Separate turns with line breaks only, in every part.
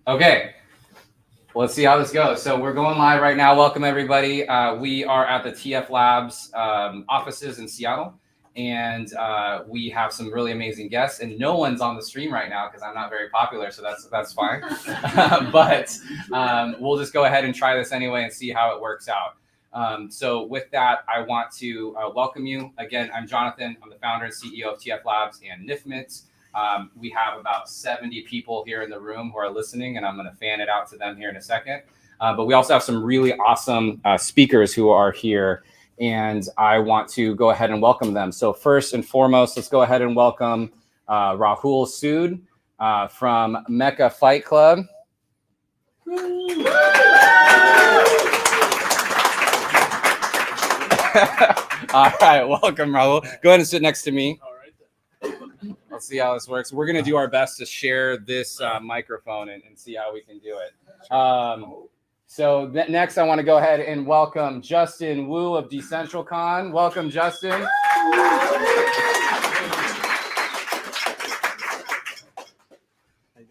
Okay, let's see how this goes. So we're going live right now. Welcome, everybody. We are at the TF Labs offices in Seattle, and we have some really amazing guests. And no one's on the stream right now because I'm not very popular, so that's fine. But we'll just go ahead and try this anyway and see how it works out. So with that, I want to welcome you. Again, I'm Jonathan. I'm the founder and CEO of TF Labs and Niftmint. We have about 70 people here in the room who are listening, and I'm going to fan it out to them here in a second. But we also have some really awesome speakers who are here, and I want to go ahead and welcome them. So first and foremost, let's go ahead and welcome Rahul Sood from Mecha Fight Club. All right, welcome, Rahul. Go ahead and sit next to me. Let's see how this works. We're going to do our best to share this microphone and see how we can do it. So next, I want to go ahead and welcome Justin Wu of DCENTRAL. Welcome, Justin.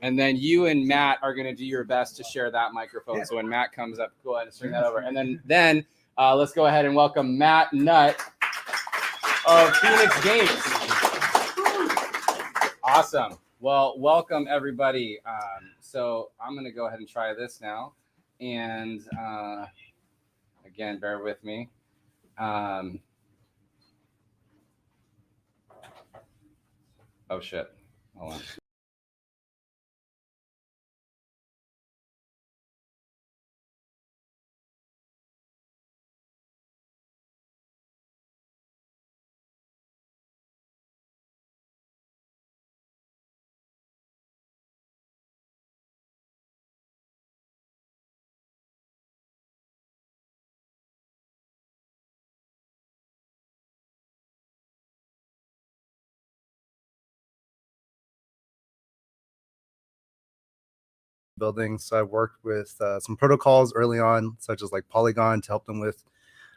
And then you and Matt are going to do your best to share that microphone. So when Matt comes up, go ahead and swing that over. And then let's go ahead and welcome Matt Nutt of Fenix Games. Awesome. Well, welcome everybody. So I'm going to go ahead and try this now. And again, bear with me. Oh, shit. Hold on.
Building. So I worked with some protocols early on, such as like Polygon, to help them with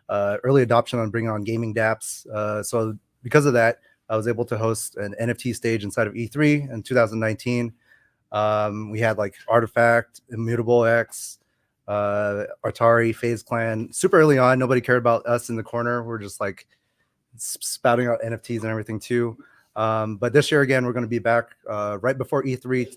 early adoption on bringing on gaming dApps. So because of that, I was able to host an NFT stage inside of E3 in 2019. We had like Artifact, Immutable X, Atari, FaZe Clan. Super early on, nobody cared about us in the corner. We're just like spouting out NFTs and everything too. But this year again, we're going to be back right before E3,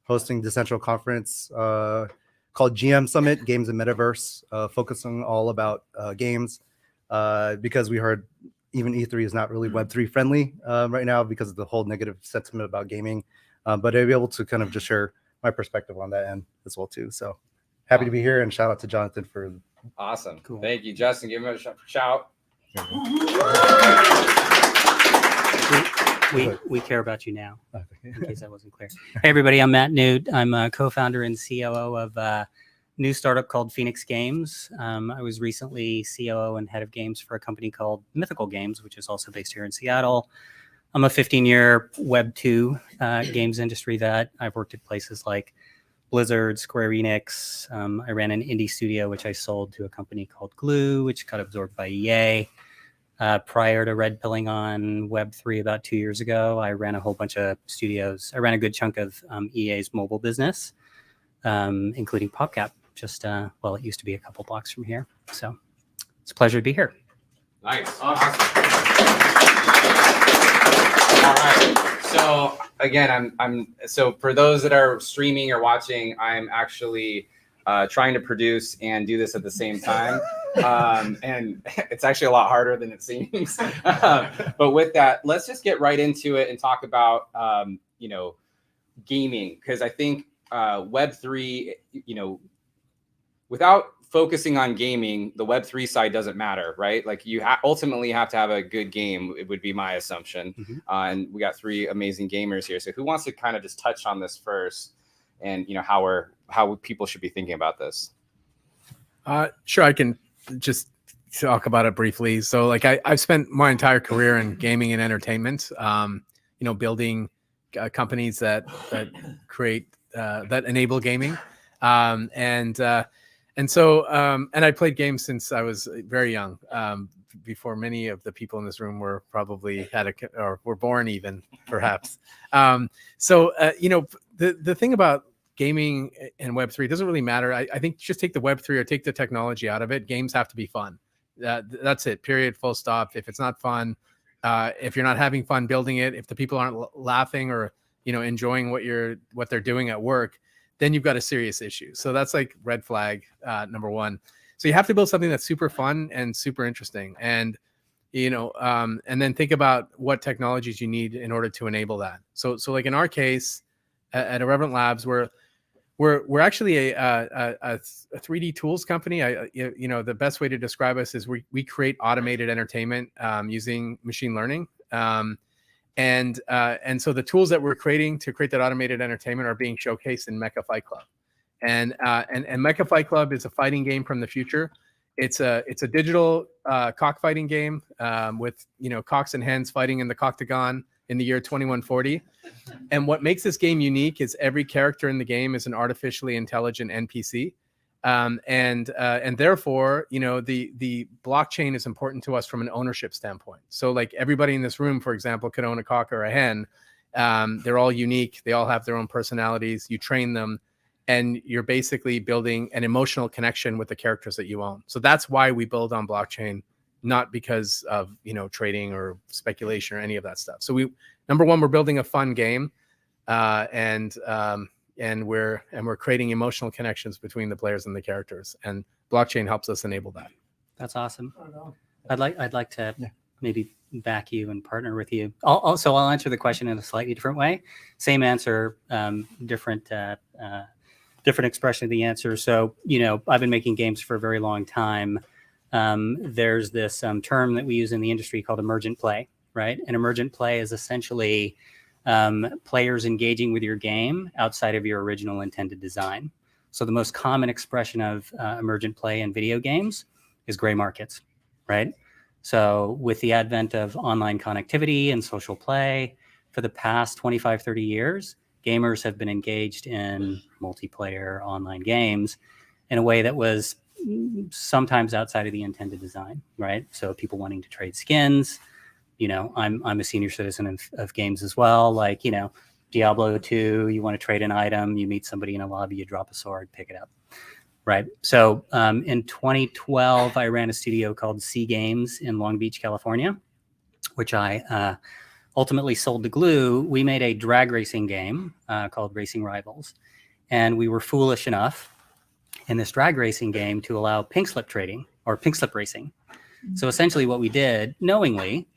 hosting DCENTRAL conference called GM Summit, Games and Metaverse, focusing all about games because we heard even E3 is not really Web3 friendly right now because of the whole negative sentiment about gaming. But I'll be able to kind of just share my perspective on that end as well too. So happy to be here, and shout out to Jonathan for.
Awesome. Cool. Thank you, Justin. Give him a shout.
We care about you now, in case that wasn't clear. Hey, everybody, I'm Matt Nutt. I'm a co-founder and COO of a new startup called Fenix Games. I was recently COO and head of games for a company called Mythical Games, which is also based here in Seattle. I'm a 15-year Web 2 games industry vet. I've worked at places like Blizzard, Square Enix. I ran an indie studio, which I sold to a company called Glue, which got absorbed by EA. Prior to red pilling on Web3 about 2 years ago, I ran a whole bunch of studios. I ran a good chunk of EA's mobile business, including PopCap, well, it used to be a couple blocks from here. So it's a pleasure to be here.
Nice. Awesome. All right. So again, so for those that are streaming or watching, I'm actually trying to produce and do this at the same time. And it's actually a lot harder than it seems. But with that, let's just get right into it and talk about, gaming. Because I think Web3, without focusing on gaming, the Web3 side doesn't matter, right? Like you ultimately have to have a good game, it would be my assumption. Mm-hmm. And we got three amazing gamers here. So who wants to kind of just touch on this first and, how people should be thinking about this?
Sure, I can just talk about it briefly. So like I've spent my entire career in gaming and entertainment, building companies that create, that enable gaming. And I played games since I was very young, before many of the people in this room were probably were born even, perhaps. The thing about gaming and Web3, it doesn't really matter. I think just take the Web3 or take the technology out of it. Games have to be fun. That's it, period, full stop. If it's not fun, if you're not having fun building it, if the people aren't laughing or, enjoying what they're doing at work, then you've got a serious issue. So that's like red flag number one. So you have to build something that's super fun and super interesting. And, and then think about what technologies you need in order to enable that. So like in our case at Irreverent Labs, we're actually a 3D tools company. The best way to describe us is we create automated entertainment using machine learning. And so the tools that we're creating to create that automated entertainment are being showcased in Mecha Fight Club. And Mecha Fight Club is a fighting game from the future. It's a digital cockfighting game with cocks and hens fighting in the Coctagon in the year 2140. And what makes this game unique is every character in the game is an artificially intelligent NPC. And therefore, the blockchain is important to us from an ownership standpoint. So like everybody in this room, for example, could own a cock or a hen. They're all unique. They all have their own personalities. You train them, and you're basically building an emotional connection with the characters that you own. So that's why we build on blockchain, not because of, trading or speculation or any of that stuff. So number one, we're building a fun game, and we're creating emotional connections between the players and the characters, and blockchain helps us enable that.
That's awesome. I'd like to maybe back you and partner with you. I'll answer the question in a slightly different way. Same answer, different expression of the answer. So, I've been making games for a very long time. There's this term that we use in the industry called emergent play, right? And emergent play is essentially players engaging with your game outside of your original intended design. So the most common expression of emergent play in video games is gray markets, right? So with the advent of online connectivity and social play, for the past 25, 30 years, gamers have been engaged in multiplayer online games in a way that was sometimes outside of the intended design, right? So people wanting to trade skins. I'm a senior citizen of games as well. Like, Diablo 2, you want to trade an item, you meet somebody in a lobby, you drop a sword, pick it up, right? So in 2012, I ran a studio called C Games in Long Beach, California, which I ultimately sold to Glue. We made a drag racing game called Racing Rivals. And we were foolish enough in this drag racing game to allow pink slip trading or pink slip racing. So essentially what we did, knowingly,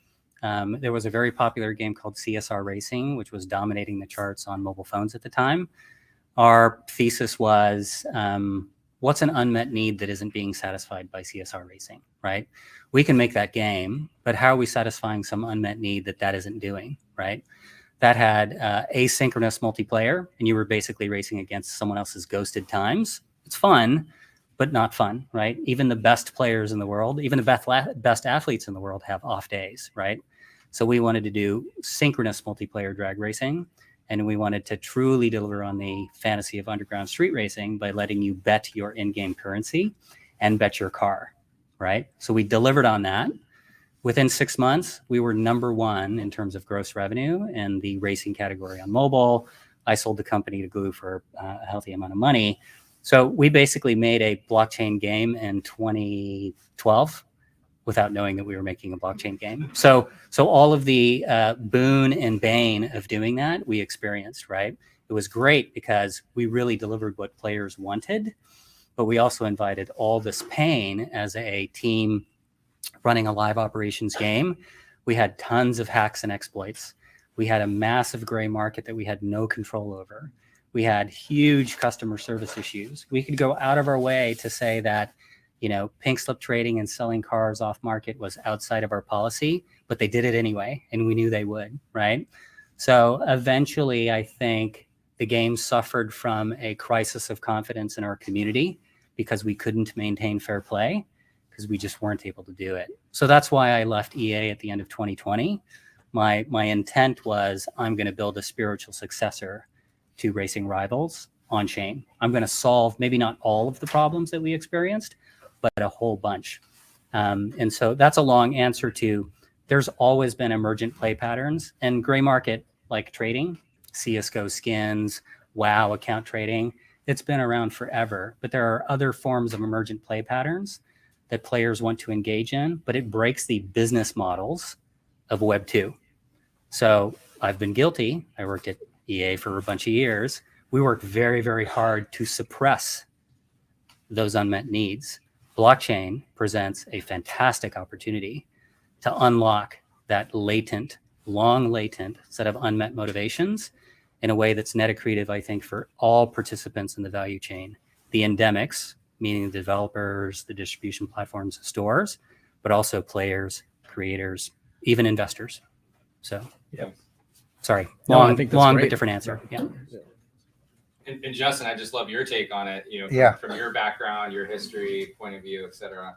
there was a very popular game called CSR Racing, which was dominating the charts on mobile phones at the time. Our thesis was, what's an unmet need that isn't being satisfied by CSR Racing, right? We can make that game, but how are we satisfying some unmet need that isn't doing, right? That had asynchronous multiplayer, and you were basically racing against someone else's ghosted times. It's fun, but not fun, right? Even the best players in the world, even the best athletes in the world have off days, right? So we wanted to do synchronous multiplayer drag racing, and we wanted to truly deliver on the fantasy of underground street racing by letting you bet your in-game currency and bet your car, right? So we delivered on that. Within 6 months, we were number one in terms of gross revenue in the racing category on mobile. I sold the company to Glue for a healthy amount of money. So we basically made a blockchain game in 2012 without knowing that we were making a blockchain game. So all of the boon and bane of doing that, we experienced, right? It was great because we really delivered what players wanted, but we also invited all this pain as a team running a live operations game. We had tons of hacks and exploits. We had a massive gray market that we had no control over. We had huge customer service issues. We could go out of our way to say that, pink slip trading and selling cars off market was outside of our policy, but they did it anyway, and we knew they would, right? So eventually, I think the game suffered from a crisis of confidence in our community because we couldn't maintain fair play, because we just weren't able to do it. So that's why I left EA at the end of 2020. My intent was, I'm going to build a spiritual successor to Racing Rivals on chain. I'm going to solve maybe not all of the problems that we experienced, but a whole bunch. And so that's a long answer to, there's always been emergent play patterns and gray market like trading, CSGO skins, WoW account trading. It's been around forever, but there are other forms of emergent play patterns that players want to engage in, but it breaks the business models of Web 2. So I've been guilty. I worked at EA for a bunch of years. We worked very, very hard to suppress those unmet needs. Blockchain presents a fantastic opportunity to unlock that latent, long latent set of unmet motivations in a way that's net accretive, I think, for all participants in the value chain. The endemics, meaning the developers, the distribution platforms, stores, but also players, creators, even investors. So,
Yeah.
Sorry,
No, I
long,
think that's
long
great.
but different answer. Yeah.
And Justin, I just love your take on it. You know,
Yeah.
from your background, your history, point of view, etc.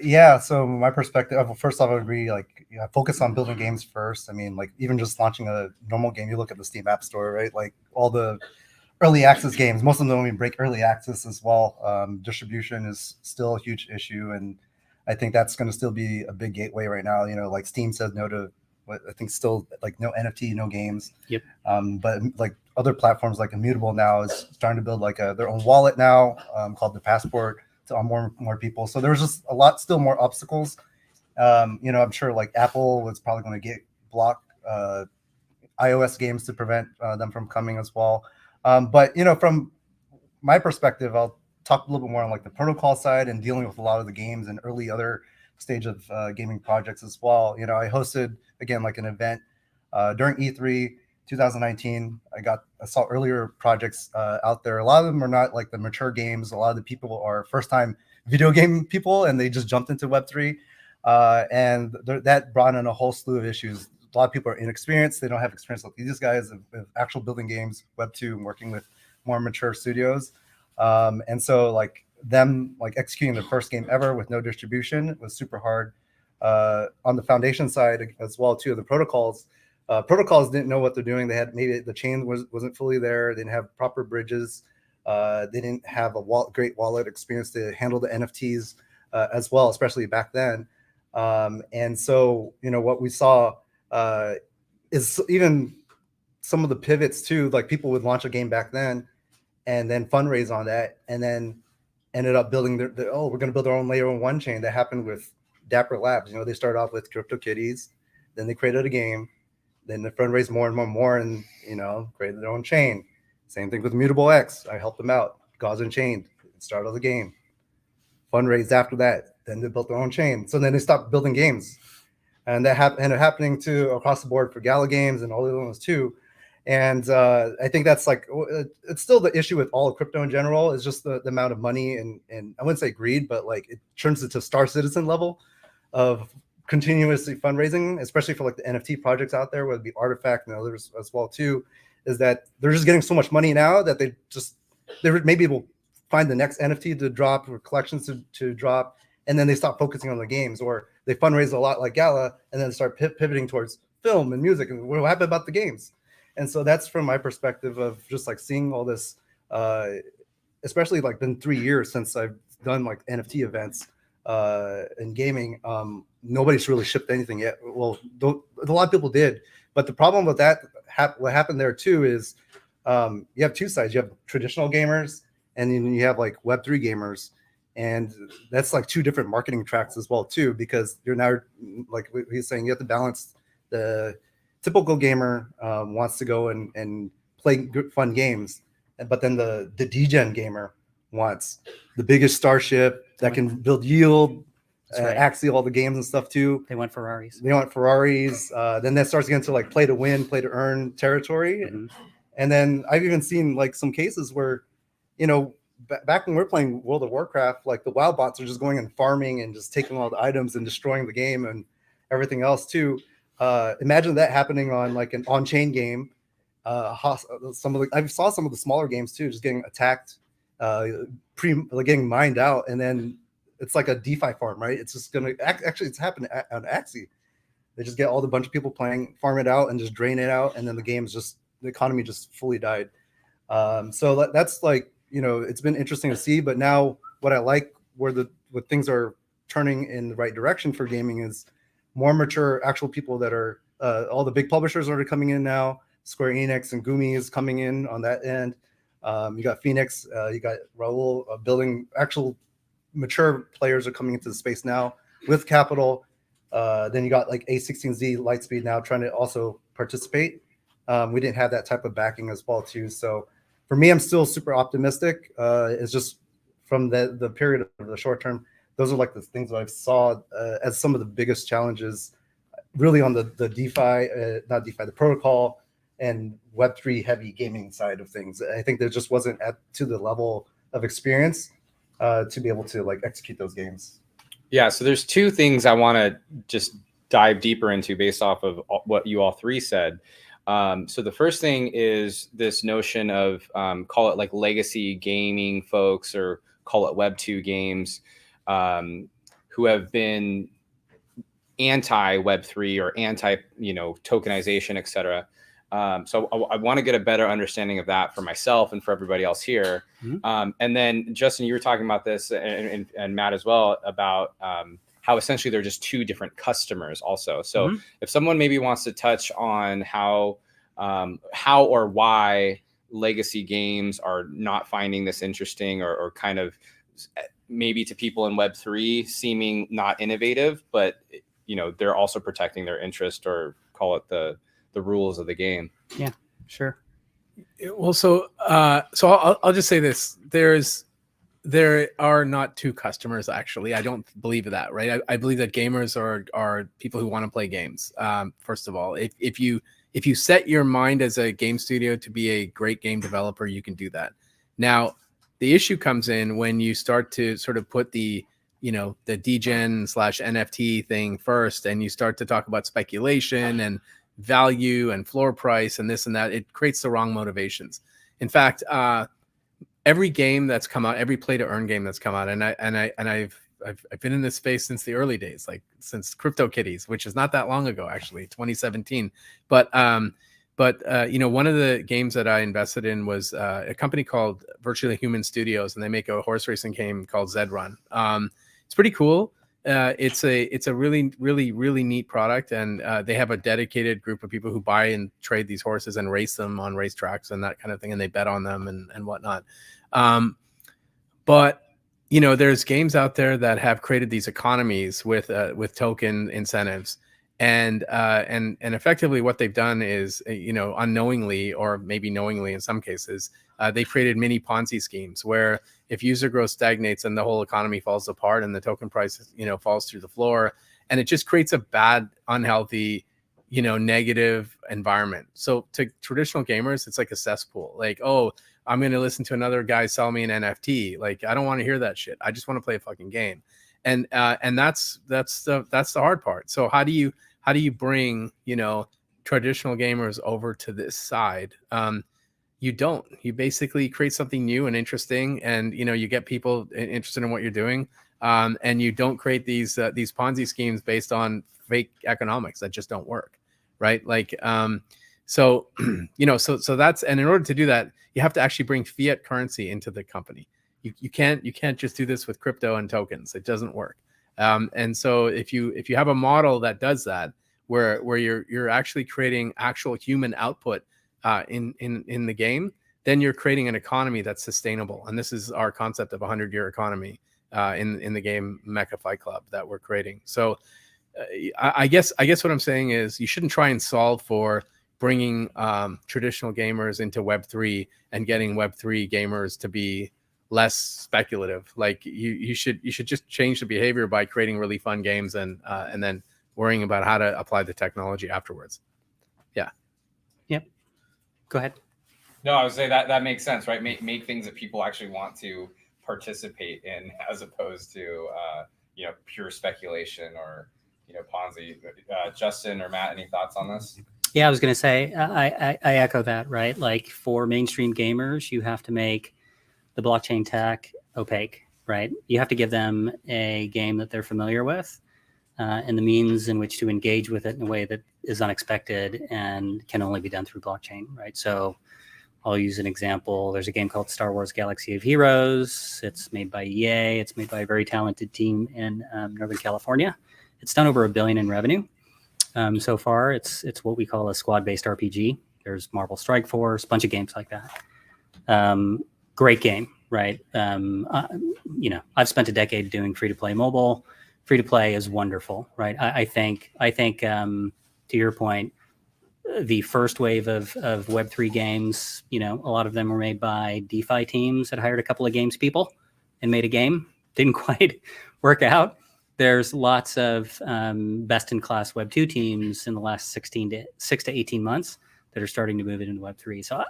Yeah. So my perspective, well, first off, I would agree. Like, focus on building games first. I mean, like even just launching a normal game, you look at the Steam App Store, right? Like all the early access games, most of them don't even break early access as well. Distribution is still a huge issue, and I think that's going to still be a big gateway right now. You know, like Steam says no to what I think still like no NFT, no games.
Yep.
But like other platforms like Immutable now is starting to build like their own wallet now called the Passport to more people. So there's just a lot still more obstacles. You know, I'm sure like Apple was probably going to get block iOS games to prevent them from coming as well. But you know, from my perspective, I'll talk a little bit more on like the protocol side and dealing with a lot of the games and early other stage of gaming projects as well. You know, I hosted again like an event during E3 2019. I saw earlier projects out there. A lot of them are not like the mature games. A lot of the people are first time video game people and they just jumped into Web3. And that brought in a whole slew of issues. A lot of people are inexperienced. They don't have experience like these guys of actual building games, Web 2, and working with more mature studios. And so like them like executing the first game ever with no distribution was super hard. On the foundation side as well too, the protocols didn't know what they're doing. They had maybe the chain wasn't fully there. They didn't have proper bridges. They didn't have a great wallet experience to handle the NFTs as well, especially back then. And so, you know, what we saw is even some of the pivots too, like people would launch a game back then and then fundraise on that and then ended up building we're going to build our own layer 1 chain. That happened with Dapper Labs. You know, they started off with CryptoKitties, then they created a game, then they fundraised more and more and, you know, created their own chain. Same thing with Mutable X. I helped them out. Gauze Unchained, started the game. Fundraised after that, then they built their own chain. So then they stopped building games. And that ended happening to across the board for Gala Games and all the other ones too. And I think that's like, it's still the issue with all of crypto in general is just the amount of money and I wouldn't say greed, but like it turns into Star Citizen level of continuously fundraising, especially for like the NFT projects out there, whether it be Artifact and others as well too, is that they're just getting so much money now that they maybe will find the next NFT to drop or collections to drop, and then they stop focusing on the games, or they fundraise a lot like Gala and then start pivoting towards film and music and what happened about the games. And so that's from my perspective of just like seeing all this, especially like been 3 years since I've done like NFT events in gaming. Nobody's really shipped anything yet. Well, a lot of people did, but the problem with that, what happened there too is you have two sides. You have traditional gamers and then you have like Web3 gamers. And that's like two different marketing tracks as well too, because you're now like he's saying, you have to balance the typical gamer wants to go and play good, fun games, but then the degen gamer wants the biggest starship that can build yield,
right.
actually all the games and stuff too.
They want Ferraris.
Then that starts getting to like play to win, play to earn territory.
Mm-hmm.
And then I've even seen like some cases where, you know, back when we were playing World of Warcraft, like the WoW bots are just going and farming and just taking all the items and destroying the game and everything else too. Imagine that happening on like an on-chain game. I saw some of the smaller games too, just getting attacked, getting mined out, and then it's like a DeFi farm, right? It's just gonna actually it's happened on Axie. They just get all the bunch of people playing, farm it out, and just drain it out, and then the economy just fully died. So that's like, you know, it's been interesting to see. But now what I like where things are turning in the right direction for gaming is more mature actual people that are all the big publishers are coming in now. Square Enix and Gumi is coming in on that end. You got Fenix, you got Rahul building. Actual mature players are coming into the space now with capital. Then you got like A16Z Lightspeed now trying to also participate. We didn't have that type of backing as well too. So for me, I'm still super optimistic. It's just from the period of the short term, those are like the things that I saw as some of the biggest challenges really on the DeFi, not DeFi, the protocol and Web3 heavy gaming side of things. I think there just wasn't to the level of experience to be able to like execute those games.
Yeah, so there's two things I want to just dive deeper into based off of what you all three said. So the first thing is this notion of call it like legacy gaming folks or call it Web2 games who have been anti Web3 or anti, tokenization, et cetera. So I want to get a better understanding of that for myself and for everybody else here.
Mm-hmm.
And then Justin, you were talking about this and Matt as well about how essentially they're just two different customers also. So
Mm-hmm.
if someone maybe wants to touch on how or why legacy games are not finding this interesting or kind of maybe to people in Web3 seeming not innovative, but they're also protecting their interest or call it the rules of the game.
Yeah, sure.
Well, so I'll just say this: there are not two customers. Actually, I don't believe that. Right? I believe that gamers are people who want to play games. First of all, if you set your mind as a game studio to be a great game developer, you can do that. Now, the issue comes in when you start to sort of put the degen/NFT thing first, and you start to talk about speculation and value and floor price and this and that. It creates the wrong motivations. In fact, every game that's come out, every play to earn game that's come out, and I've been in this space since the early days, like since CryptoKitties, which is not that long ago, actually, 2017. But one of the games that I invested in was a company called Virtually Human Studios, and they make a horse racing game called Zed Run. It's pretty cool. It's a really, really, really neat product, and they have a dedicated group of people who buy and trade these horses and race them on racetracks and that kind of thing, and they bet on them and whatnot. But there's games out there that have created these economies with token incentives, and effectively what they've done is unknowingly or maybe knowingly in some cases they created mini Ponzi schemes where if user growth stagnates and the whole economy falls apart and the token price falls through the floor, and it just creates a bad, unhealthy, negative environment. So to traditional gamers, it's like a cesspool. Like, oh, I'm going to listen to another guy sell me an NFT. Like, I don't want to hear that shit. I just want to play a fucking game. And that's the hard part. So how do you bring, traditional gamers over to this side? You basically create something new and interesting, and you get people interested in what you're doing, and you don't create these Ponzi schemes based on fake economics that just don't work, right? Like, so that's, and in order to do that, you have to actually bring fiat currency into the company. You can't just do this with crypto and tokens. It doesn't work. And so if you have a model that does that, where you're actually creating actual human output in the game, then you're creating an economy that's sustainable. And this is our concept of a 100-year economy in the game Mecha Fight Club that we're creating. So I guess what I'm saying is you shouldn't try and solve for bringing traditional gamers into Web3 and getting Web3 gamers to be less speculative. Like you should just change the behavior by creating really fun games and then worrying about how to apply the technology afterwards. Yeah.
Yep. Go ahead.
No, I would say that makes sense, right? Make things that people actually want to participate in, as opposed to pure speculation or Ponzi. Justin or Matt, any thoughts on this?
Yeah, I was going to say I echo that, right? Like for mainstream gamers, you have to make the blockchain tech opaque, right? You have to give them a game that they're familiar with and the means in which to engage with it in a way that is unexpected and can only be done through blockchain, right? So I'll use an example. There's a game called Star Wars Galaxy of Heroes. It's made by EA. It's made by a very talented team in Northern California. It's done over $1 billion in revenue. So far, it's what we call a squad-based RPG. There's Marvel Strike Force, a bunch of games like that. Great game, right? I've spent a decade doing free-to-play mobile. Free-to-play is wonderful, right? I think to your point, the first wave of Web3 games, a lot of them were made by DeFi teams that hired a couple of games people and made a game. Didn't quite work out. There's lots of best-in-class Web2 teams in the last 6 to 18 months that are starting to move it into Web3. So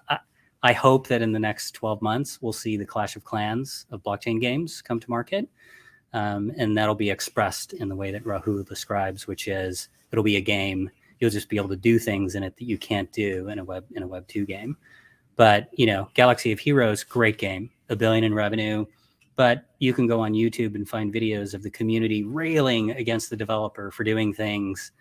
I hope that in the next 12 months, we'll see the Clash of Clans of blockchain games come to market. And that'll be expressed in the way that Rahul describes, which is it'll be a game. You'll just be able to do things in it that you can't do in a Web2 game. But, Galaxy of Heroes, great game, $1 billion in revenue. But you can go on YouTube and find videos of the community railing against the developer for doing things,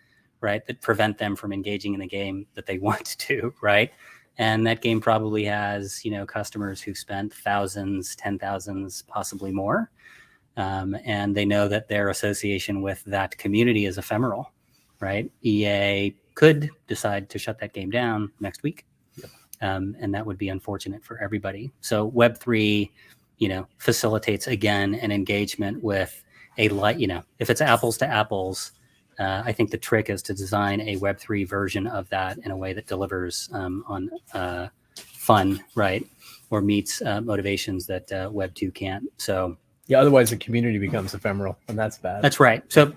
right, that prevent them from engaging in the game that they want to, right? And that game probably has, customers who spent thousands, 10,000s, possibly more. And they know that their association with that community is ephemeral, right? EA could decide to shut that game down next week. Yep. And that would be unfortunate for everybody. So Web3, facilitates, again, an engagement with if it's apples to apples, I think the trick is to design a Web3 version of that in a way that delivers on fun, right? Or meets motivations that Web2 can't. So
yeah, otherwise the community becomes ephemeral, and that's bad.
That's right. So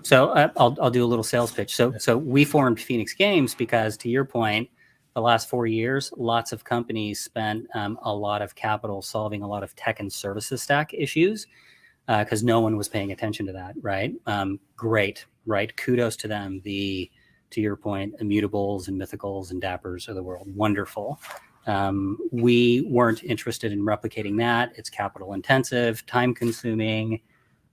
I'll do a little sales pitch. So we formed Fenix Games because, to your point, the last 4 years, lots of companies spent a lot of capital solving a lot of tech and services stack issues because no one was paying attention to that, right? Great, right? Kudos to them. To your point, Immutables and Mythicals and Dappers of the world, wonderful. We weren't interested in replicating that. It's capital intensive, time consuming.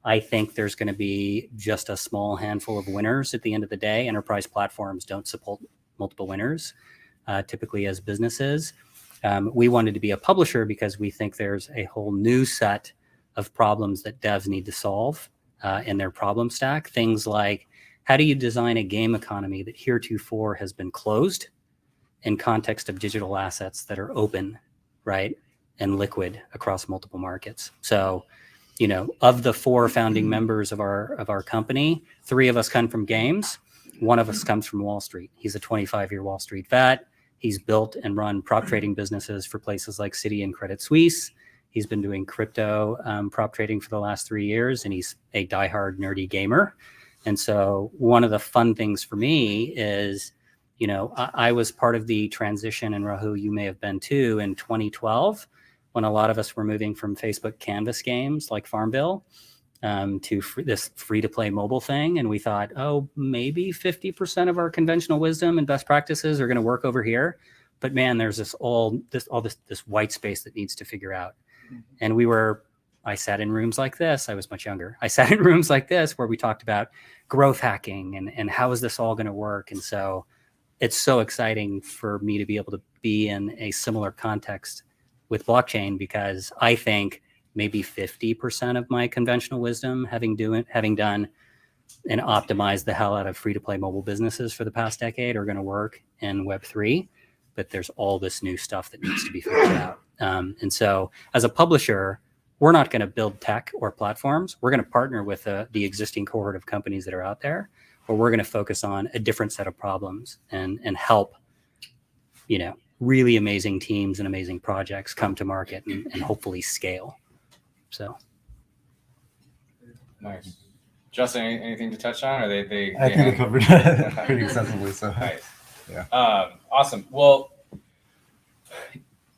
I think there's going to be just a small handful of winners at the end of the day. Enterprise platforms don't support multiple winners. Typically as businesses. We wanted to be a publisher because we think there's a whole new set of problems that devs need to solve in their problem stack. Things like, how do you design a game economy that heretofore has been closed in context of digital assets that are open, right, and liquid across multiple markets? So, of the 4 founding members of our company, 3 of us come from games. 1 of us comes from Wall Street. He's a 25-year Wall Street vet. He's built and run prop trading businesses for places like Citi and Credit Suisse. He's been doing crypto prop trading for the last 3 years, and he's a diehard nerdy gamer. And so one of the fun things for me is, I was part of the transition, and Rahul, you may have been too, in 2012, when a lot of us were moving from Facebook Canvas games like Farmville to this free-to-play mobile thing. And we thought, maybe 50% of our conventional wisdom and best practices are going to work over here. But man, there's this white space that needs to figure out. Mm-hmm. And I sat in rooms like this. I was much younger. I sat in rooms like this where we talked about growth hacking and how is this all going to work? And so it's so exciting for me to be able to be in a similar context with blockchain, because I think maybe 50% of my conventional wisdom, having done and optimized the hell out of free-to-play mobile businesses for the past decade, are going to work in Web3. But there's all this new stuff that needs to be figured out. And so as a publisher, we're not going to build tech or platforms. We're going to partner with the existing cohort of companies that are out there, but we're going to focus on a different set of problems and help, really amazing teams and amazing projects come to market and hopefully scale. So
nice. Justin, anything to touch on? Or I think
we covered it pretty extensively. So
nice.
Yeah.
Awesome. Well,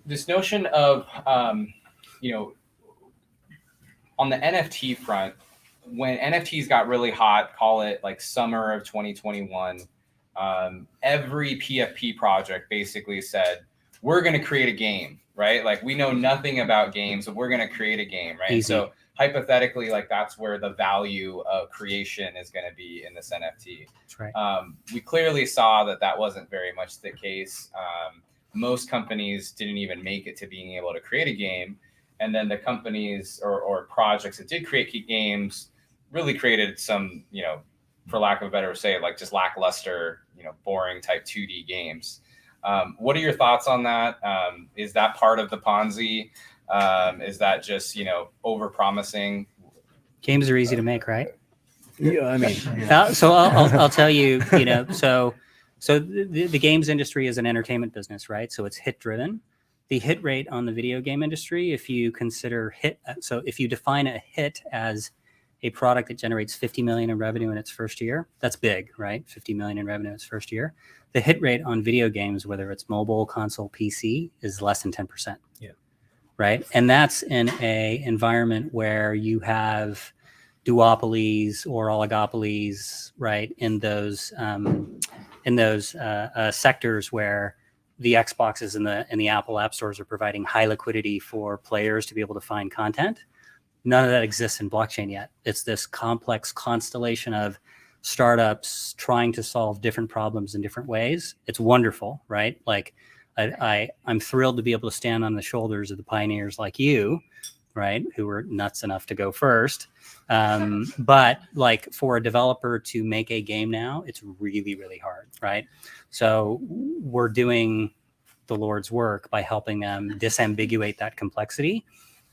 this notion of on the NFT front, when NFTs got really hot, call it like summer of 2021, every PFP project basically said, we're going to create a game, right? Like, we know nothing about games, but we're going to create a game, right? So hypothetically, like, that's where the value of creation is going to be in this NFT.
That's right.
We clearly saw that wasn't very much the case. Most companies didn't even make it to being able to create a game. And then the companies or projects that did create games really created some, for lack of a better say, like just lackluster, boring type 2D games. What are your thoughts on that? Is that part of the Ponzi? Is that just, over promising?
Games are easy to make, right?
Yeah, I mean,
So I'll tell you, so the games industry is an entertainment business, right? So it's hit driven. The hit rate on the video game industry, if you consider so if you define a hit as a product that generates 50 million in revenue in its first year, that's big, right? 50 million in revenue in its first year. The hit rate on video games, whether it's mobile, console, PC, is less than 10%.
Yeah.
Right. And that's in a environment where you have duopolies or oligopolies, right? In those sectors where the Xboxes and the Apple app stores are providing high liquidity for players to be able to find content. None of that exists in blockchain yet. It's this complex constellation of startups trying to solve different problems in different ways. It's wonderful, right? Like I'm thrilled to be able to stand on the shoulders of the pioneers like you, right? Who were nuts enough to go first. But like for a developer to make a game now, it's really, really hard, right? So we're doing the Lord's work by helping them disambiguate that complexity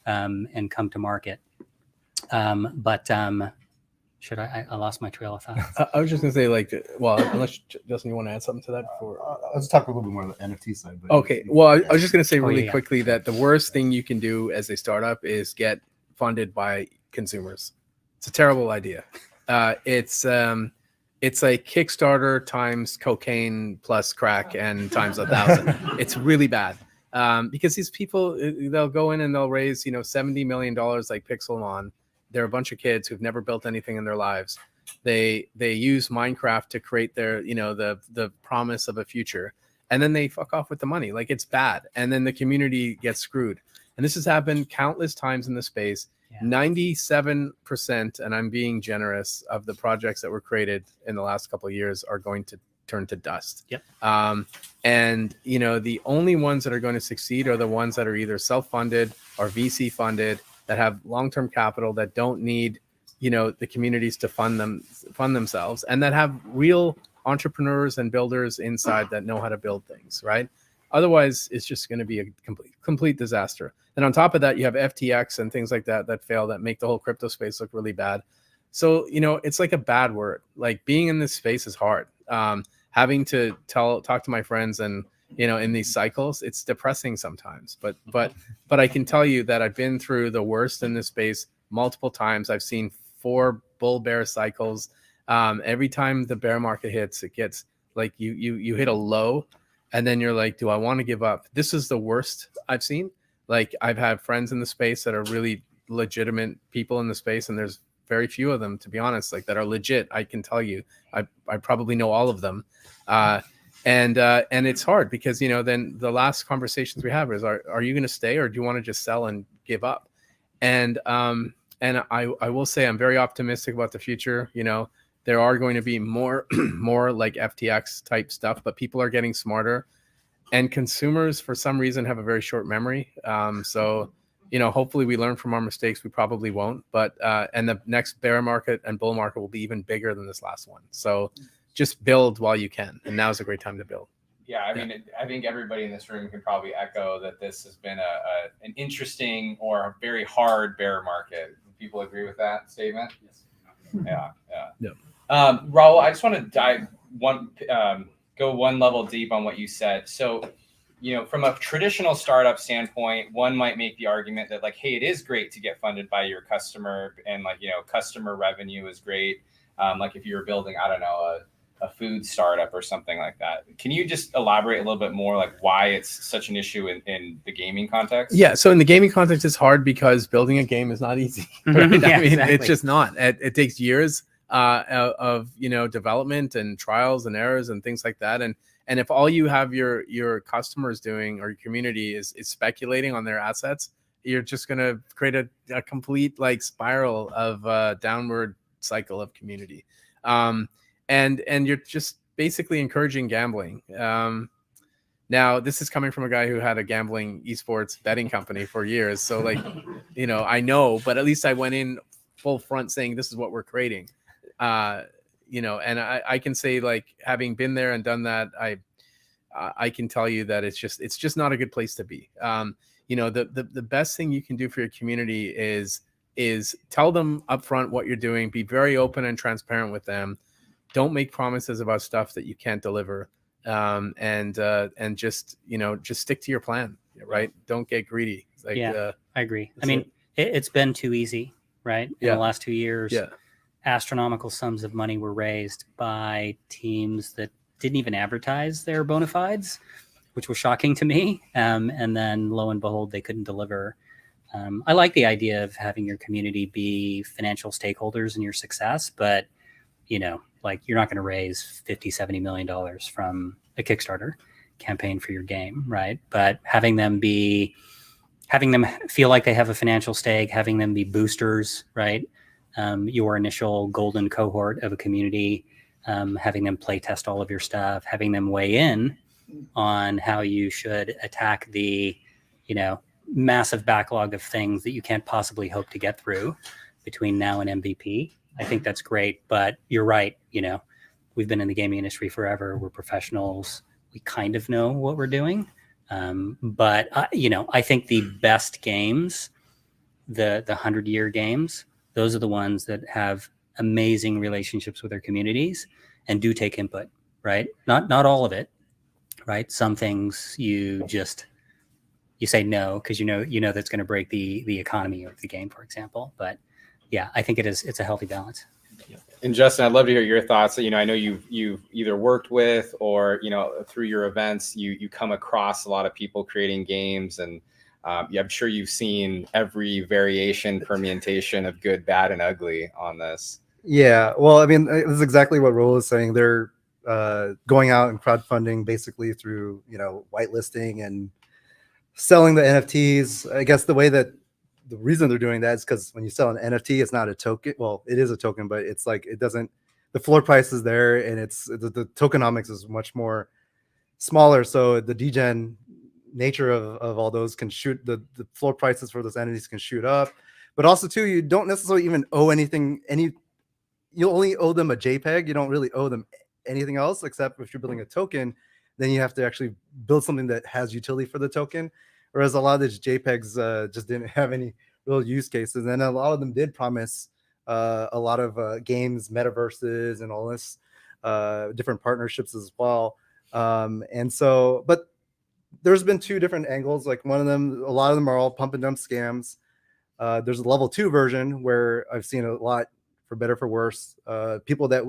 and come to market. Should I lost my trail of thought.
I was just gonna say, unless Justin, you want to add something to that before?
Let's talk a little bit more on the NFT side. But
Okay. Well, I was just gonna say really
yeah.
quickly that the worst thing you can do as a startup is get funded by consumers. It's a terrible idea. It's like Kickstarter times cocaine plus crack and times 1,000. It's really bad. Because these people, they'll go in and they'll raise, $70 million like Pixelmon. They're a bunch of kids who've never built anything in their lives. They use Minecraft to create their, the promise of a future. And then they fuck off with the money. Like, it's bad. And then the community gets screwed. And this has happened countless times in the space. Yeah. 97%, and I'm being generous, of the projects that were created in the last couple of years are going to turn to dust.
Yep.
And the only ones that are going to succeed are the ones that are either self-funded or VC funded, that have long-term capital, that don't need the communities to fund themselves, and that have real entrepreneurs and builders inside that know how to build things, right? Otherwise, it's just going to be a complete disaster. And on top of that, you have FTX and things like that fail, that make the whole crypto space look really bad. So, it's like a bad word. Like, being in this space is hard. Having to talk to my friends and, in these cycles, it's depressing sometimes. But I can tell you that I've been through the worst in this space multiple times. I've seen 4 bull bear cycles. Every time the bear market hits, it gets like you hit a low, and then you're like, do I want to give up? This is the worst I've seen. Like, I've had friends in the space that are really legitimate people in the space, and there's very few of them, to be honest, like, that are legit. I can tell you, I probably know all of them. And it's hard because, then the last conversations we have is, are you going to stay, or do you want to just sell and give up? And I will say I'm very optimistic about the future. There are going to be more like FTX type stuff, but people are getting smarter, and consumers for some reason have a very short memory. So hopefully we learn from our mistakes. We probably won't, but and the next bear market and bull market will be even bigger than this last one. So just build while you can, and now is a great time to build.
Yeah, I think everybody in this room can probably echo that this has been an interesting or a very hard bear market. People agree with that statement? Yes. Yeah. Rahul, I just want to go one level deep on what you said. So, from a traditional startup standpoint, one might make the argument that, like, hey, it is great to get funded by your customer, and customer revenue is great. Like, if you were building, I don't know, a food startup or something like that. Can you just elaborate a little bit more, like, why it's such an issue in the gaming context?
Yeah. So in the gaming context, it's hard because building a game is not easy. Right?
Yeah,
exactly. It's just not. It takes years of development and trials and errors and things like that. And if all you have your customers doing, or your community is speculating on their assets, you're just going to create a complete spiral of downward cycle of community. And you're just basically encouraging gambling. Now, this is coming from a guy who had a gambling esports betting company for years. So I know, but at least I went in full front saying, this is what we're creating. And I can say, having been there and done that, I can tell you that it's just not a good place to be. The best thing you can do for your community is tell them upfront what you're doing, be very open and transparent with them. Don't make promises about stuff that you can't deliver. And just stick to your plan, right? Don't get greedy.
I agree. I mean, it's been too easy, right? In the last 2 years, astronomical sums of money were raised by teams that didn't even advertise their bona fides, which was shocking to me. And then lo and behold, they couldn't deliver. I like the idea of having your community be financial stakeholders in your success, but like you're not going to raise $50-70 million from a Kickstarter campaign for your game, right? But having them feel like they have a financial stake, having them be boosters, right? Your initial golden cohort of a community, having them play test all of your stuff, having them weigh in on how you should attack the, massive backlog of things that you can't possibly hope to get through between now and MVP. I think that's great, but you're right. We've been in the gaming industry forever. We're professionals. We kind of know what we're doing. But I think the best games, the 100-year games, those are the ones that have amazing relationships with their communities and do take input, right? Not all of it, right? Some things you say no because you know that's going to break the economy of the game, for example. But yeah, I think it's a healthy balance.
And Justin, I'd love to hear your thoughts. I know you've either worked with or through your events you come across a lot of people creating games, and I'm sure you've seen every variation, permutation of good, bad, and ugly on this.
Yeah, well, I mean, this is exactly what Rahul is saying. They're going out and crowdfunding basically through whitelisting and selling the NFTs. I guess the reason they're doing that is because when you sell an NFT, it's not a token. Well, it is a token, but it's like the floor price is there, and the tokenomics is much more smaller. So the degen nature of all those can shoot the floor prices for those entities can shoot up. But also too, you don't necessarily even owe anything. You only owe them a JPEG. You don't really owe them anything else, except if you're building a token, then you have to actually build something that has utility for the token. Whereas a lot of these JPEGs just didn't have any real use cases. And a lot of them did promise a lot of games, metaverses, and all this different partnerships as well. But there's been two different angles. Like a lot of them are all pump and dump scams. There's a level 2 version where I've seen a lot, for better for worse, people that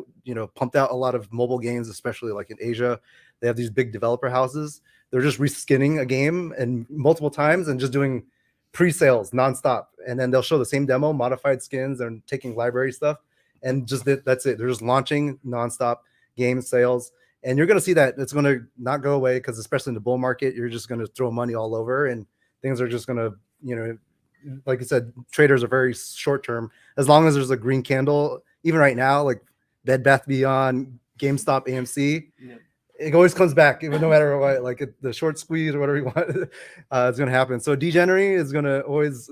pumped out a lot of mobile games, especially like in Asia. They have these big developer houses. They're just reskinning a game and multiple times and just doing pre-sales nonstop. And then they'll show the same demo, modified skins, and taking library stuff, and that's it. They're just launching nonstop game sales. And you're going to see that it's going to not go away, because especially in the bull market, you're just going to throw money all over, and things are just going to, like I said, traders are very short term. As long as there's a green candle, even right now, like Bed Bath Beyond, GameStop, AMC, it always comes back, even no matter what, like the short squeeze or whatever you want, it's going to happen. So degenerate is going to always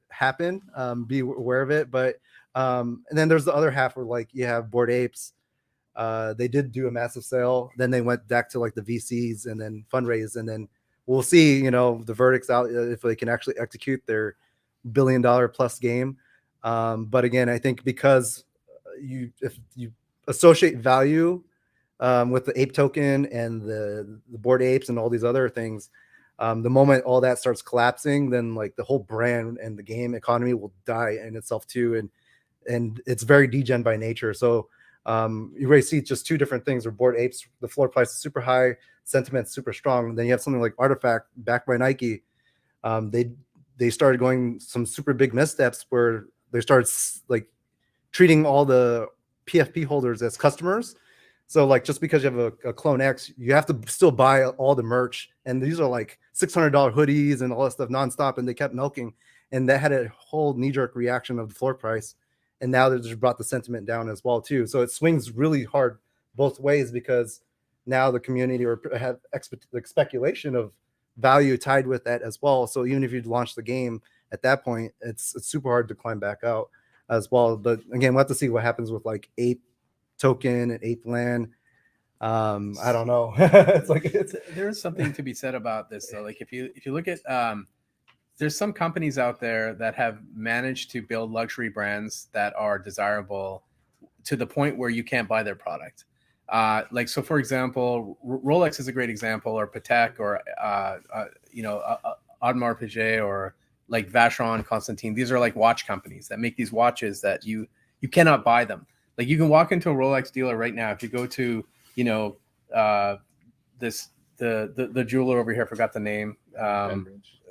happen. Be aware of it. But and then there's the other half where like you have Bored Apes. They did do a massive sale. Then they went back to like the VCs and then fundraise, and then we'll see, the verdicts out if they can actually execute their $1 billion plus game. But again, I think because if you associate value with the ape token and the Bored Apes and all these other things, the moment all that starts collapsing, then like the whole brand and the game economy will die in itself too. And it's very degen by nature. So you really see just two different things. Where Bored Apes, the floor price is super high, sentiment super strong. And then you have something like Artifact, backed by Nike. They started going some super big missteps where they started like treating all the PFP holders as customers. So like just because you have a Clone X, you have to still buy all the merch. And these are like $600 hoodies and all that stuff nonstop. And they kept milking. And that had a whole knee-jerk reaction of the floor price. And now they just brought the sentiment down as well too. So it swings really hard both ways, because now the community have speculation of value tied with that as well. So even if you launch the game at that point, it's super hard to climb back out as well. But again, we'll have to see what happens with like Ape Token and Ape Land. I don't know. It's like
There is something to be said about this though. Like if you look at there's some companies out there that have managed to build luxury brands that are desirable to the point where you can't buy their product. Like, so for example, Rolex is a great example, or Patek, or Audemars Piguet, or like Vacheron Constantin. These are like watch companies that make these watches that you cannot buy them. Like you can walk into a Rolex dealer right now. If you go to, the jeweler over here, I forgot the name.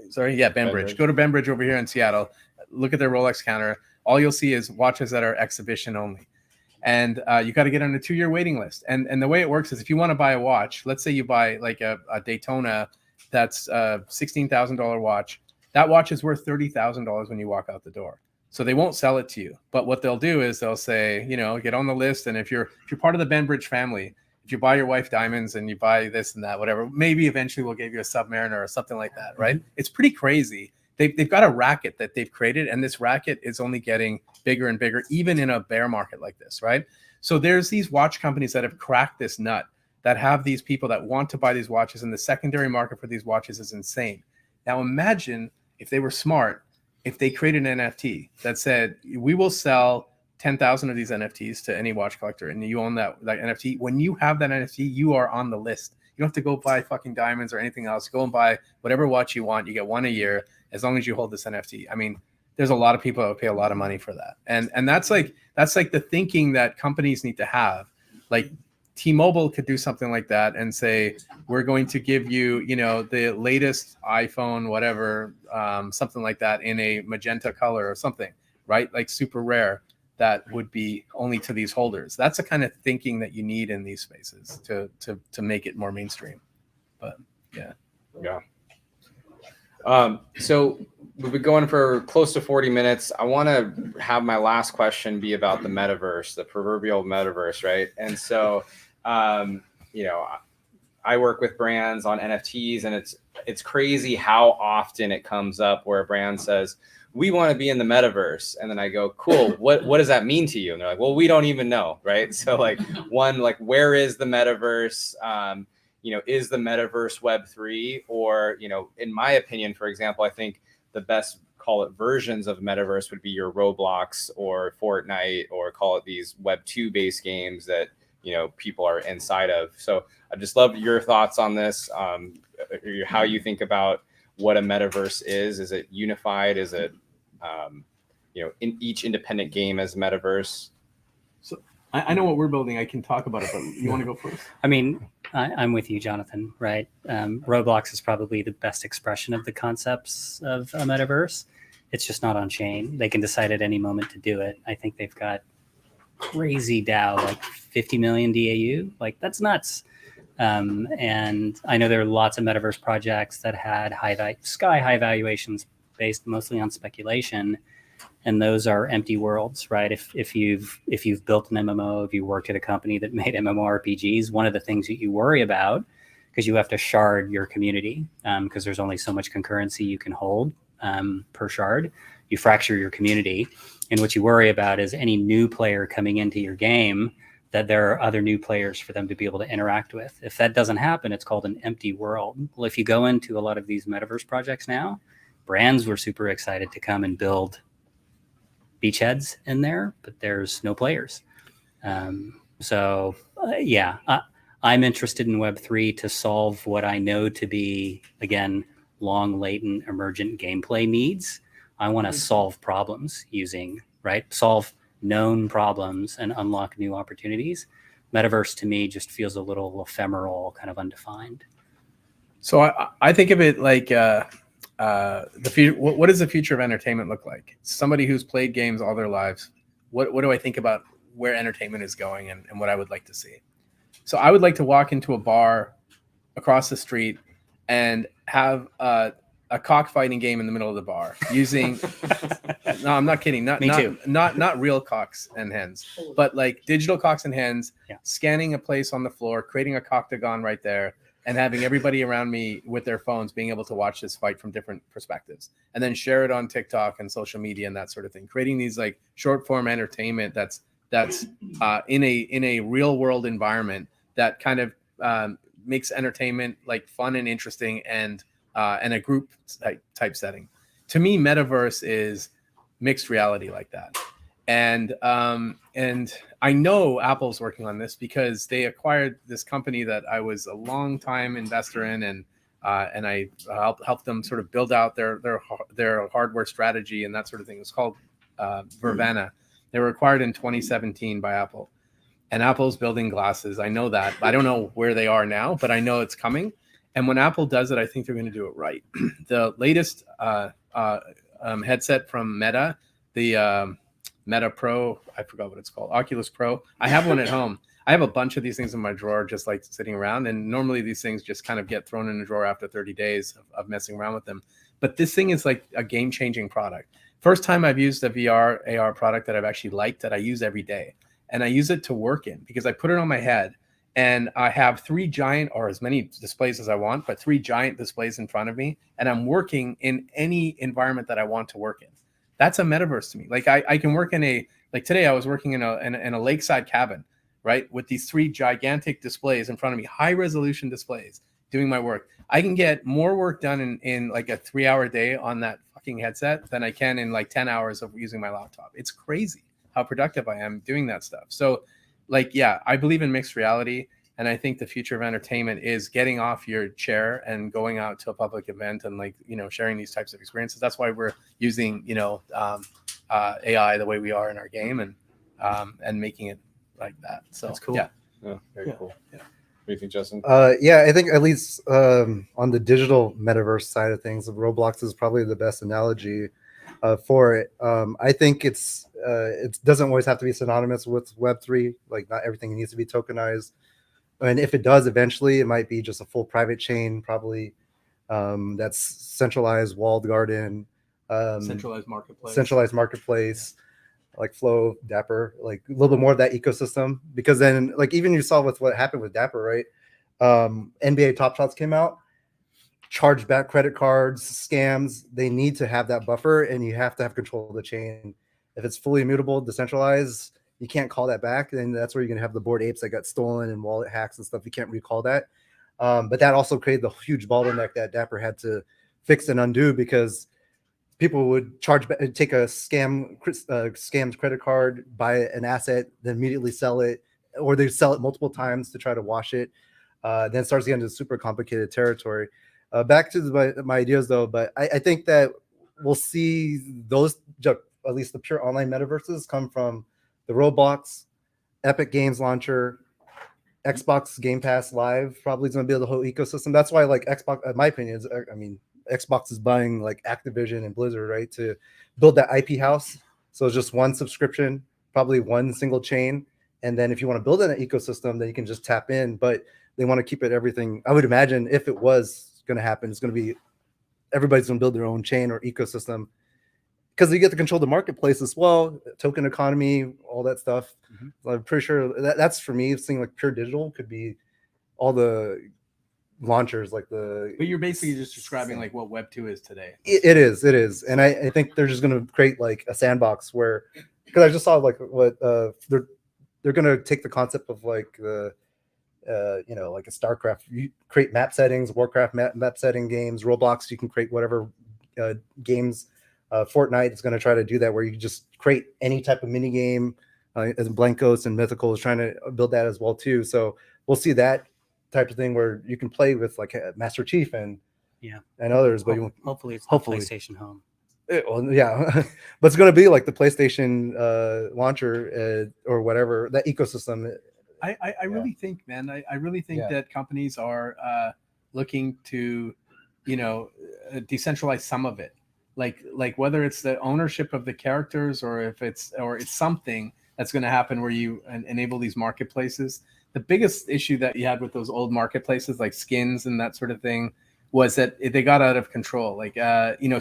Sorry, yeah, Benbridge. Go to Benbridge over here in Seattle. Look at their Rolex counter. All you'll see is watches that are exhibition only. And you got to get on a 2-year waiting list. And the way it works is if you want to buy a watch, let's say you buy like a Daytona that's a $16,000 watch. That watch is worth $30,000 when you walk out the door. So they won't sell it to you. But what they'll do is they'll say, get on the list. And if you're part of the Benbridge family, if you buy your wife diamonds and you buy this and that, whatever, maybe eventually we'll give you a Submariner or something like that, right? It's pretty crazy. They've got a racket that they've created, and this racket is only getting bigger and bigger, even in a bear market like this, right? So there's these watch companies that have cracked this nut, that have these people that want to buy these watches, and the secondary market for these watches is insane. Now imagine if they were smart, if they created an NFT that said, we will sell 10,000 of these NFTs to any watch collector, and you own that NFT. When you have that NFT, you are on the list. You don't have to go buy fucking diamonds or anything else. Go and buy whatever watch you want. You get one a year as long as you hold this NFT. I mean, there's a lot of people that would pay a lot of money for that. And that's like the thinking that companies need to have. Like T-Mobile could do something like that and say, we're going to give you, the latest iPhone, whatever, something like that in a magenta color or something, right? Like super rare. That would be only to these holders. That's the kind of thinking that you need in these spaces to make it more mainstream. But yeah.
So we've been going for close to 40 minutes. I want to have my last question be about the metaverse, the proverbial metaverse, right? And so, I work with brands on NFTs, and it's crazy how often it comes up where a brand says, we want to be in the metaverse. And then I go, cool, what does that mean to you? And they're like, well, we don't even know, right? So where is the metaverse? Is the metaverse Web3? Or, in my opinion, for example, I think the best, call it, versions of metaverse would be your Roblox or Fortnite, or call it these Web2 based games that, people are inside of. So I just love your thoughts on this, how you think about what a metaverse is. Is it unified? Is it, in each independent game as metaverse?
So I know what we're building. I can talk about it, but you want to go first?
I mean, I'm with you, Jonathan, right? Roblox is probably the best expression of the concepts of a metaverse. It's just not on chain. They can decide at any moment to do it. I think they've got crazy DAO, like 50 million DAU. Like, that's nuts. And I know there are lots of metaverse projects that had sky high valuations based mostly on speculation, and those are empty worlds, right? If you've built an MMO, if you worked at a company that made MMORPGs, one of the things that you worry about, because you have to shard your community, because there's only so much concurrency you can hold per shard, you fracture your community, and what you worry about is any new player coming into your game, that there are other new players for them to be able to interact with. If that doesn't happen, it's called an empty world. Well, if you go into a lot of these metaverse projects now, brands were super excited to come and build beachheads in there, but there's no players. I'm interested in Web3 to solve what I know to be, again, long, latent, emergent gameplay needs. I want to solve problems solve known problems and unlock new opportunities. Metaverse to me just feels a little ephemeral, kind of undefined.
So I think of it like the future. What does the future of entertainment look like? Somebody who's played games all their lives. What do I think about where entertainment is going and what I would like to see? So I would like to walk into a bar across the street and have a cockfighting game in the middle of the bar using no, I'm not kidding, not real cocks and hens, but like digital cocks and hens, scanning a place on the floor, creating a coctagon right there, and having everybody around me with their phones being able to watch this fight from different perspectives, and then share it on TikTok and social media and that sort of thing, creating these like short form entertainment that's in a real world environment that kind of makes entertainment like fun and interesting and a group type setting. To me, metaverse is mixed reality like that. And I know Apple's working on this because they acquired this company that I was a long time investor in, and I helped them sort of build out their hardware strategy and that sort of thing. It's called Vervana. They were acquired in 2017 by Apple, and Apple's building glasses. I know that. I don't know where they are now, but I know it's coming. And when Apple does it, I think they're going to do it right. The latest headset from Meta, the Meta Pro, I forgot what it's called, Oculus Pro. I have one at home. I have a bunch of these things in my drawer, just like sitting around. And normally these things just kind of get thrown in a drawer after 30 days of messing around with them. But this thing is like a game-changing product. First time I've used a VR AR product that I've actually liked, that I use every day. And I use it to work in because I put it on my head and I have 3 giant, or as many displays as I want, but 3 giant displays in front of me. And I'm working in any environment that I want to work in. That's a metaverse to me. Like I can work in like today I was working in a lakeside cabin, right? With these 3 gigantic displays in front of me, high resolution displays, doing my work. I can get more work done in like a 3-hour day on that fucking headset than I can in like 10 hours of using my laptop. It's crazy how productive I am doing that stuff. So like, yeah, I believe in mixed reality. And I think the future of entertainment is getting off your chair and going out to a public event and like, sharing these types of experiences. That's why we're using, AI the way we are in our game and making it like that. So
That's cool.
Yeah.
Very cool. Yeah. What do you think, Justin?
Yeah, I think at least on the digital metaverse side of things, Roblox is probably the best analogy for it. I think it doesn't always have to be synonymous with Web3. Like not everything needs to be tokenized. And if it does, eventually, it might be just a full private chain, probably that's centralized, walled garden,
Centralized marketplace,
like Flow, Dapper, like a little bit more of that ecosystem. Because then, like even you saw with what happened with Dapper, right? NBA Top Shots came out, charged back credit cards, scams. They need to have that buffer, and you have to have control of the chain. If it's fully immutable, decentralized, you can't call that back. And that's where you're going to have the Bored Apes that got stolen and wallet hacks and stuff. You can't recall that. But that also created the huge bottleneck that Dapper had to fix and undo, because people would take a scammed credit card, buy an asset, then immediately sell it, or they sell it multiple times to try to wash it. Then it starts getting into super complicated territory. Back to my ideas though, but I think that we'll see those, at least the pure online metaverses, come from the Roblox, Epic Games launcher, Xbox Game Pass Live probably is going to be the whole ecosystem. That's why, like Xbox, in my opinion, Xbox is buying like Activision and Blizzard, right, to build that IP house. So it's just one subscription, probably one single chain, and then if you want to build an ecosystem, then you can just tap in. But they want to keep it everything. I would imagine if it was going to happen, it's going to be everybody's going to build their own chain or ecosystem, because you get to control the marketplace as well, token economy, all that stuff. Mm-hmm. I'm pretty sure that's for me, seeing like pure digital could be all the launchers, like the. But
you're basically just describing like what Web 2 is today.
It is, and I think they're just going to create like a sandbox where, because I just saw like what they're going to take the concept of like the. Like a StarCraft, you create map settings, Warcraft map setting games, Roblox, you can create whatever games. Fortnite is going to try to do that, where you just create any type of mini game. As Blancos and Mythical is trying to build that as well too. So we'll see that type of thing where you can play with like Master Chief and others. But
hopefully it's the PlayStation Home.
Well, yeah, but it's going to be like the PlayStation launcher or whatever, that ecosystem.
I really think, man, I really think that companies are looking to, decentralize some of it. Like whether it's the ownership of the characters or if it's something that's going to happen where you enable these marketplaces. The biggest issue that you had with those old marketplaces like skins and that sort of thing was that they got out of control. Like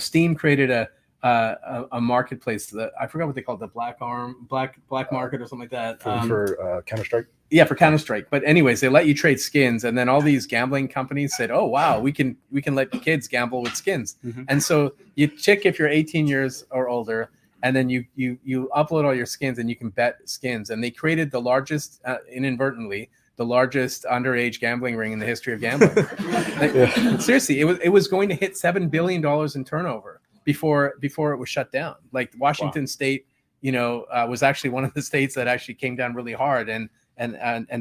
Steam created a marketplace that I forgot what they called, the black market or something like that
for Counter-Strike.
Yeah, for Counter-Strike. But anyways, they let you trade skins, and then all these gambling companies said, "Oh wow, we can let the kids gamble with skins." Mm-hmm. And so you check if you're 18 years or older, and then you upload all your skins, and you can bet skins. And they created the largest, inadvertently, the largest underage gambling ring in the history of gambling. Seriously, it was going to hit $7 billion in turnover before it was shut down. Like Washington State, was actually one of the states that actually came down really hard, and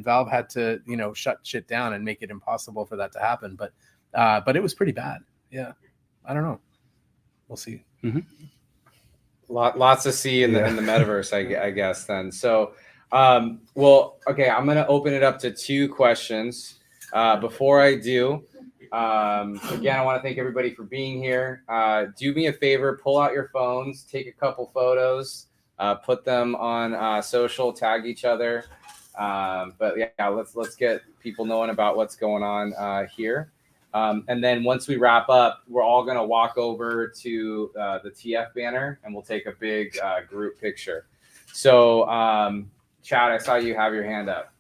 Valve had to, shut shit down and make it impossible for that to happen. But it was pretty bad. Yeah, I don't know. We'll see.
Mm-hmm.
Lots to see in the metaverse, I guess. Then, so, okay, I'm gonna open it up to 2 questions. Before I do, again, I want to thank everybody for being here. Do me a favor, pull out your phones, take a couple photos, put them on social, tag each other. But yeah, let's get people knowing about what's going on here. And then once we wrap up, we're all going to walk over to the TF banner and we'll take a big group picture. So, Chad, I saw you have your hand up.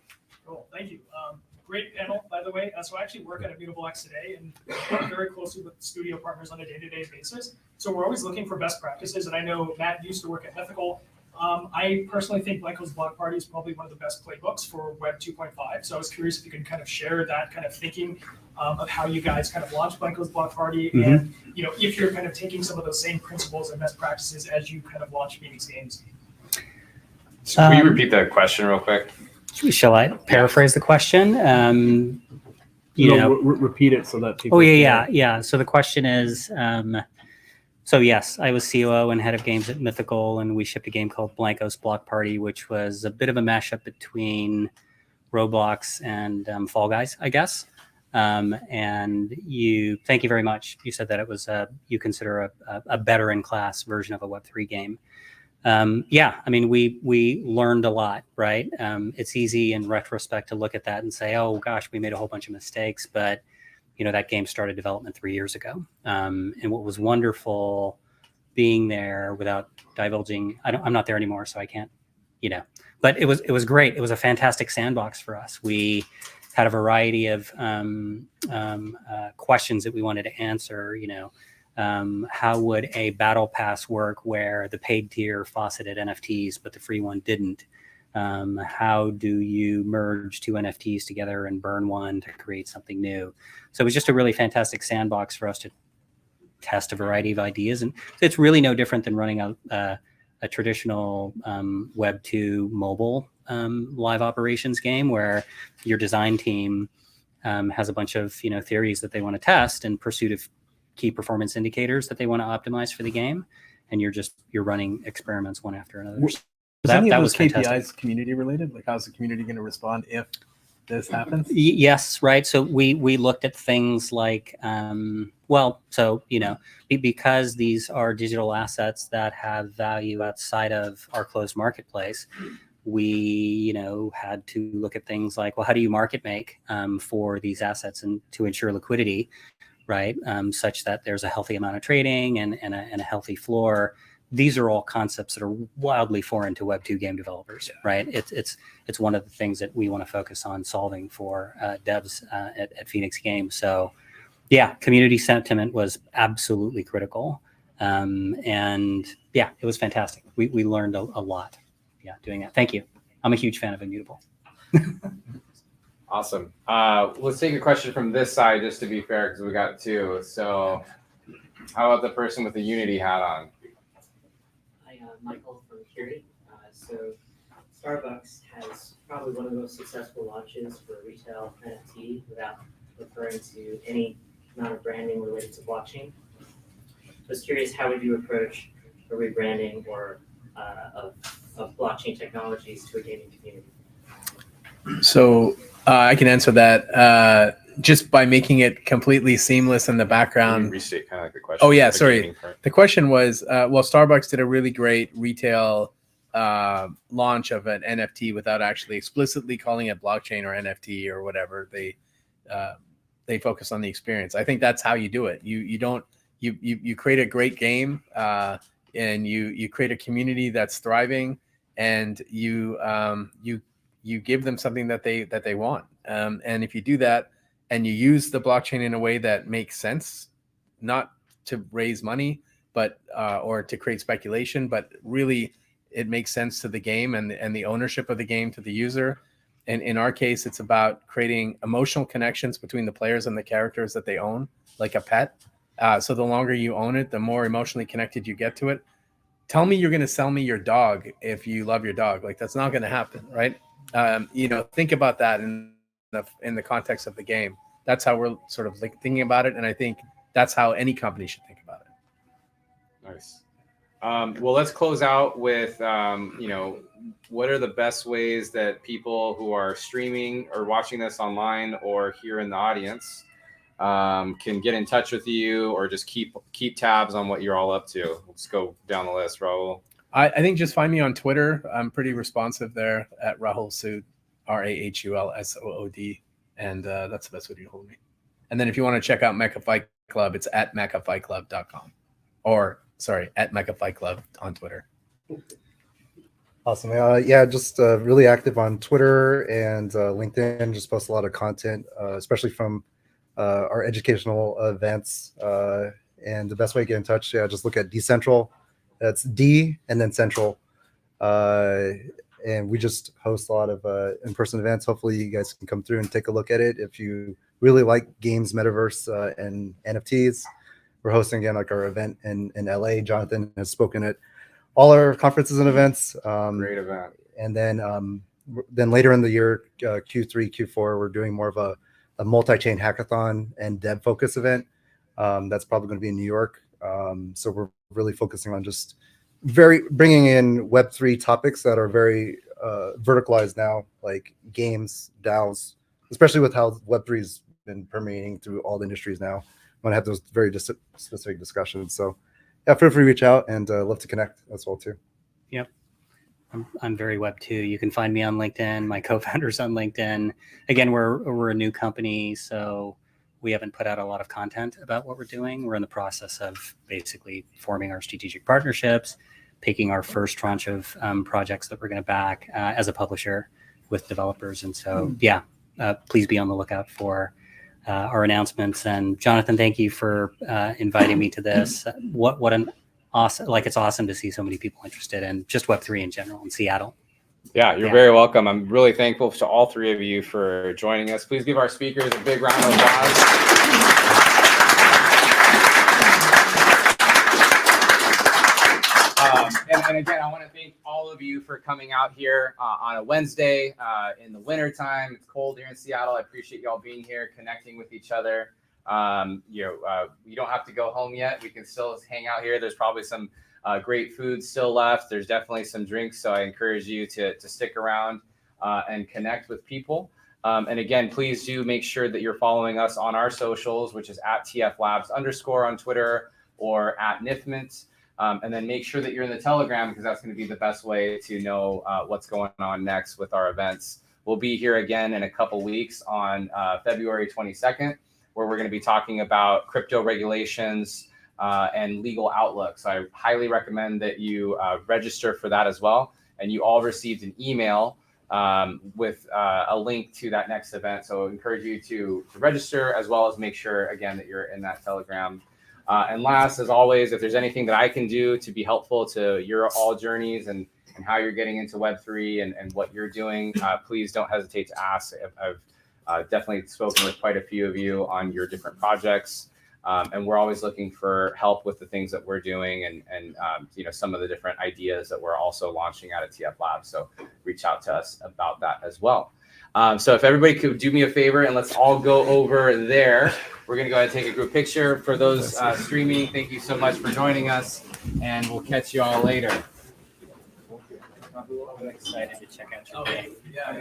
Cool, thank you. Great panel, by the way. So I actually work at Immutable X today and work very closely with studio partners on a day-to-day basis. So we're always looking for best practices. And I know Matt used to work at Mythical. I personally think Blanco's Block Party is probably one of the best playbooks for Web 2.5. So I was curious if you could kind of share that kind of thinking of how you guys kind of launched Blanco's Block Party, and if you're kind of taking some of those same principles and best practices as you kind of launch Phoenix Games.
So will you repeat that question real quick?
Shall I paraphrase the question?
Repeat it so that people.
Oh yeah. So the question is. So yes, I was COO and head of games at Mythical, and we shipped a game called Blanco's Block Party, which was a bit of a mashup between Roblox and Fall Guys, I guess. And thank you very much. You said that it was you consider a better in class version of a Web3 game. I mean, we learned a lot, right? It's easy in retrospect to look at that and say, oh gosh, we made a whole bunch of mistakes, but that game started development 3 years ago. And what was wonderful being there, without divulging, I'm not there anymore, so I can't, but it was great. It was a fantastic sandbox for us. We had a variety of questions that we wanted to answer. How would a battle pass work where the paid tier fauceted NFTs, but the free one didn't? How do you merge 2 NFTs together and burn one to create something new? So it was just a really fantastic sandbox for us to test a variety of ideas. And it's really no different than running a traditional Web 2 mobile live operations game, where your design team has a bunch of theories that they want to test in pursuit of key performance indicators that they want to optimize for the game. And you're running experiments one after another.
Was any of those KPIs
fantastic.
community related? Like, how's the community going to respond if this happens?
Yes, right. So we looked at things like, because these are digital assets that have value outside of our closed marketplace, we had to look at things like, well, how do you market make for these assets and to ensure liquidity, right? Such that there's a healthy amount of trading and a healthy floor. These are all concepts that are wildly foreign to Web 2 game developers, right? It's one of the things that we want to focus on solving for devs at Fenix Games. So, yeah, community sentiment was absolutely critical, and yeah, it was fantastic. We learned a lot, doing that. Thank you. I'm a huge fan of Immutable.
Awesome. Let's take a question from this side, just to be fair, because we got 2. So, how about the person with the Unity hat on?
Michael from Curie. So Starbucks has probably one of the most successful launches for retail NFT without referring to any amount of branding related to blockchain. I was curious, how would you approach a rebranding or of blockchain technologies to a gaming community?
So I can answer that just by making it completely seamless in the background.
Restate kind of like the question.
Oh yeah, sorry. The question was, Starbucks did a really great retail launch of an NFT without actually explicitly calling it blockchain or NFT or whatever. They focus on the experience. I think that's how you do it. You create a great game and you create a community that's thriving, and you give them something that they want. And if you do that, and you use the blockchain in a way that makes sense, not to raise money, but or to create speculation, but really it makes sense to the game and the ownership of the game to the user, And in our case, it's about creating emotional connections between the players and the characters that they own, like a pet. So the longer you own it, the more emotionally connected you get to it. Tell me you're going to sell me your dog if you love your dog. Like, that's not going to happen, right? Think about that in the context of the game. That's how we're sort of thinking about it. And I think that's how any company should think about it.
Nice. Well, let's close out with, what are the best ways that people who are streaming or watching this online or here in the audience can get in touch with you, or just keep tabs on what you're all up to? Let's go down the list, Rahul.
I think just find me on Twitter. I'm pretty responsive there at Rahul Sood, RAHULSOOD. And that's the best way to hold me. And then if you want to check out Mecha Fight Club, it's at mechafightclub.com, or at Mecha Fight Club on Twitter.
Awesome. Just really active on Twitter and LinkedIn. Just post a lot of content, especially from our educational events. And the best way to get in touch, just look at DCENTRAL. That's D and then Central. And we just host a lot of in-person events. Hopefully you guys can come through and take a look at it. If you really like games, metaverse, and NFTs, we're hosting again like our event in LA. Jonathan has spoken at all our conferences and events.
Great event.
And then later in the year, Q3, Q4, we're doing more of a multi-chain hackathon and dev focus event. That's probably going to be in New York. So we're really focusing on just bringing in Web3 topics that are very verticalized now, like games, DAOs, especially with how Web3 has been permeating through all the industries now. I'm going to have those very specific discussions. So feel free to reach out, and love to connect as well too.
Yep. I'm very Web 2. You can find me on LinkedIn. My co-founder's on LinkedIn. Again, we're a new company, so we haven't put out a lot of content about what we're doing. We're in the process of basically forming our strategic partnerships, picking our first tranche of projects that we're going to back as a publisher with developers. And so, please be on the lookout for our announcements. And Jonathan, thank you for inviting me to this. What an awesome, it's awesome to see so many people interested in just Web3 in general in Seattle.
Yeah, you're very welcome. I'm really thankful to all three of you for joining us. Please give our speakers a big round of applause. And again, I want to thank all of you for coming out here on a Wednesday in the wintertime. It's cold here in Seattle. I appreciate y'all being here, connecting with each other. You don't have to go home yet. We can still hang out here. There's probably some great food still left. There's definitely some drinks. So I encourage you to stick around and connect with people. And again, please do make sure that you're following us on our socials, which is at TF Labs _ on Twitter or at Niftmint. And then make sure that you're in the Telegram, because that's going to be the best way to know what's going on next with our events. We'll be here again in a couple weeks on February 22nd, where we're going to be talking about crypto regulations and legal outlook. So I highly recommend that you register for that as well. And you all received an email with a link to that next event. So I encourage you to register, as well as make sure, again, that you're in that Telegram. And last, as always, if there's anything that I can do to be helpful to your all journeys and how you're getting into Web3 and what you're doing, please don't hesitate to ask. I've definitely spoken with quite a few of you on your different projects. And we're always looking for help with the things that we're doing and some of the different ideas that we're also launching out of TF Labs. So reach out to us about that as well. So if everybody could do me a favor and let's all go over there. We're going to go ahead and take a group picture. For those streaming, thank you so much for joining us, and we'll catch you all later.
I'm excited to check out your game.
Yeah.